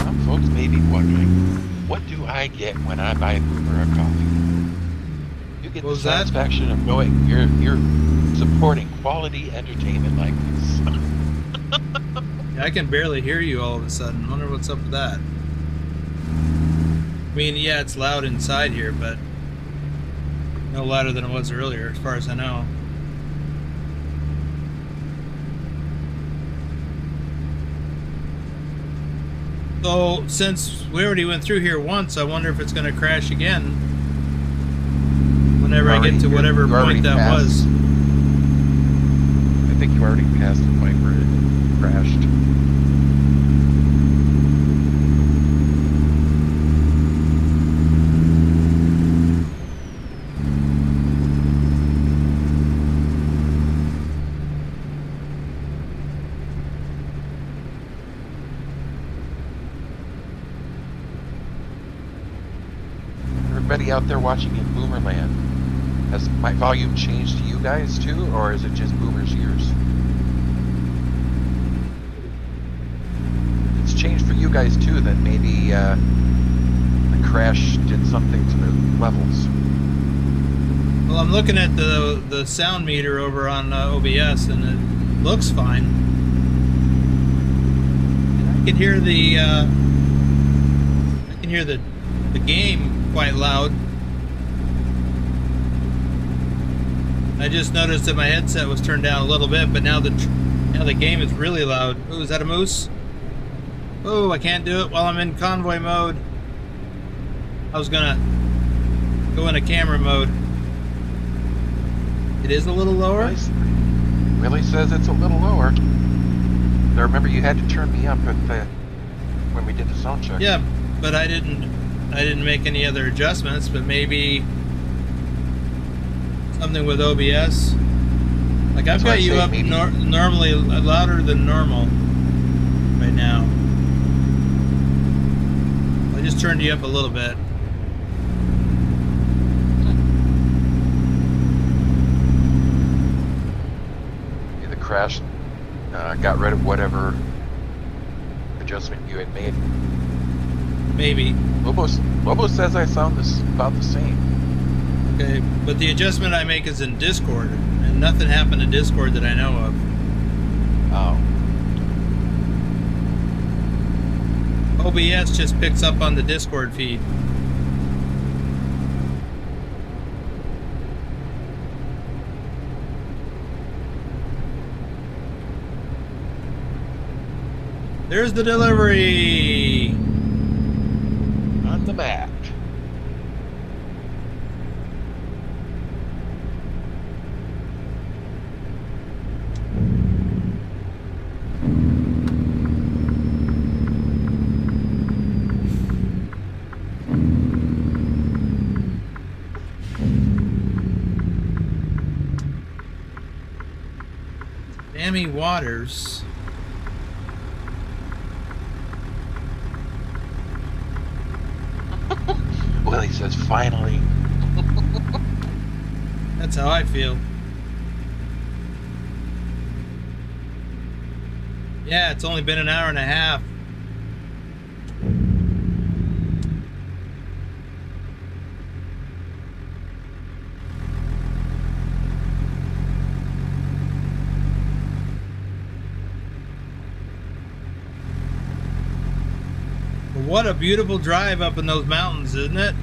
Some folks may be wondering, what do I get when I buy Boomer a coffee? You get the satisfaction of knowing you're supporting quality entertainment like this. I can barely hear you all of a sudden. I wonder what's up with that. I mean, yeah, it's loud inside here, but no louder than it was earlier, as far as I know. So, since we already went through here once, I wonder if it's going to crash again whenever I get to whatever point that was. I think you already passed the point where it crashed. Out there watching in Boomerland, has my volume changed to you guys too, or is it just Boomer's ears? If it's changed for you guys too, then maybe the crash did something to the levels. Well, I'm looking at the sound meter over on OBS, and it looks fine. And I can hear the game quite loud. I just noticed that my headset was turned down a little bit, but now the game is really loud. Oh, is that a moose? Oh, I can't do it while I'm in convoy mode. I was gonna go into camera mode. It is a little lower? Really says it's a little lower. Now remember, you had to turn me up when we did the sound check. Yeah, but I didn't make any other adjustments, but maybe something with OBS. Like I've got you up normally louder than normal right now. I just turned you up a little bit. Yeah, the crash got rid of whatever adjustment you had made. Maybe. Lobo says I sound about the same. Okay, but the adjustment I make is in Discord, and nothing happened in Discord that I know of. Oh. OBS just picks up on the Discord feed. There's the delivery on the map. Sammy Waters. Well, he says, finally. That's how I feel. Yeah, it's only been an hour and a half. What a beautiful drive up in those mountains, isn't it?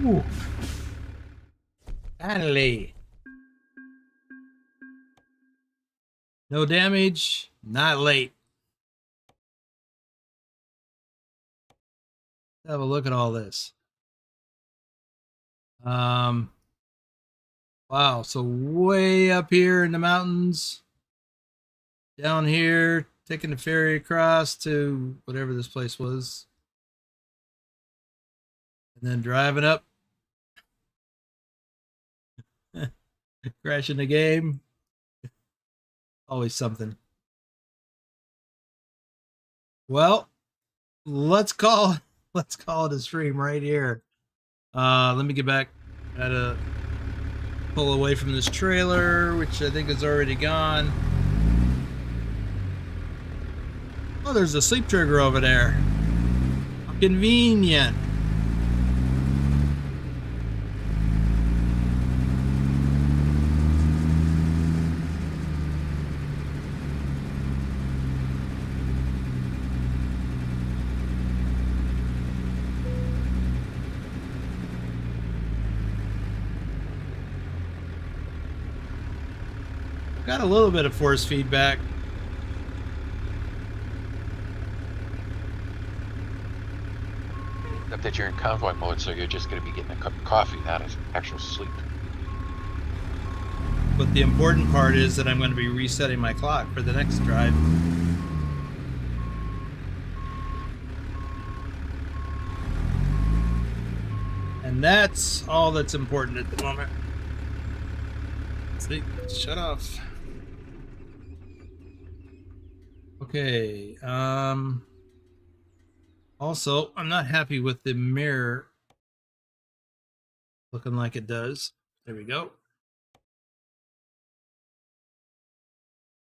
Ooh. Finally. No damage, not late. Let's have a look at all this. Wow, so way up here in the mountains, down here, taking the ferry across to whatever this place was, and then driving up, crashing the game. Always something. Well, let's call it a stream right here. Let me get back at a Pull away from this trailer, which I think is already gone. Oh, there's a sleep trigger over there. How convenient. Got a little bit of force feedback. Except that you're in convoy mode, so you're just going to be getting a cup of coffee, not an actual sleep. But the important part is that I'm going to be resetting my clock for the next drive. And that's all that's important at the moment. See, shut off. Okay, also, I'm not happy with the mirror looking like it does. There we go.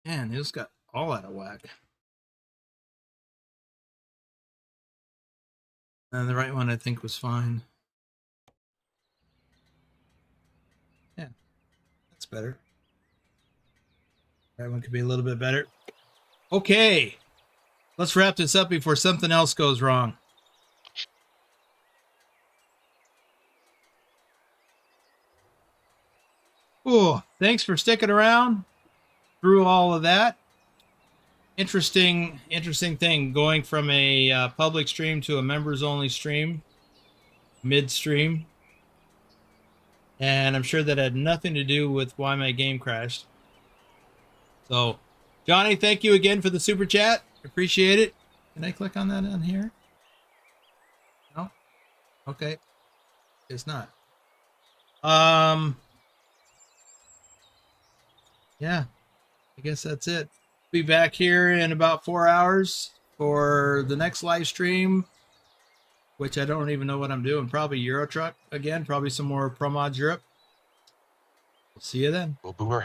Man, it's got all out of whack. And the right one I think was fine. Yeah, that's better. That one could be a little bit better. Okay, let's wrap this up before something else goes wrong. Oh, thanks for sticking around through all of that. Interesting thing going from a public stream to a members only stream midstream. And I'm sure that had nothing to do with why my game crashed. So, Johnny, thank you again for the super chat. Appreciate it. Can I click on that on here? No? Okay. It's not. Yeah. I guess that's it. Be back here in about 4 hours for the next live stream, which I don't even know what I'm doing. Probably Euro Truck again. Probably some more ProMods Europe. We'll see you then. Well, Boomer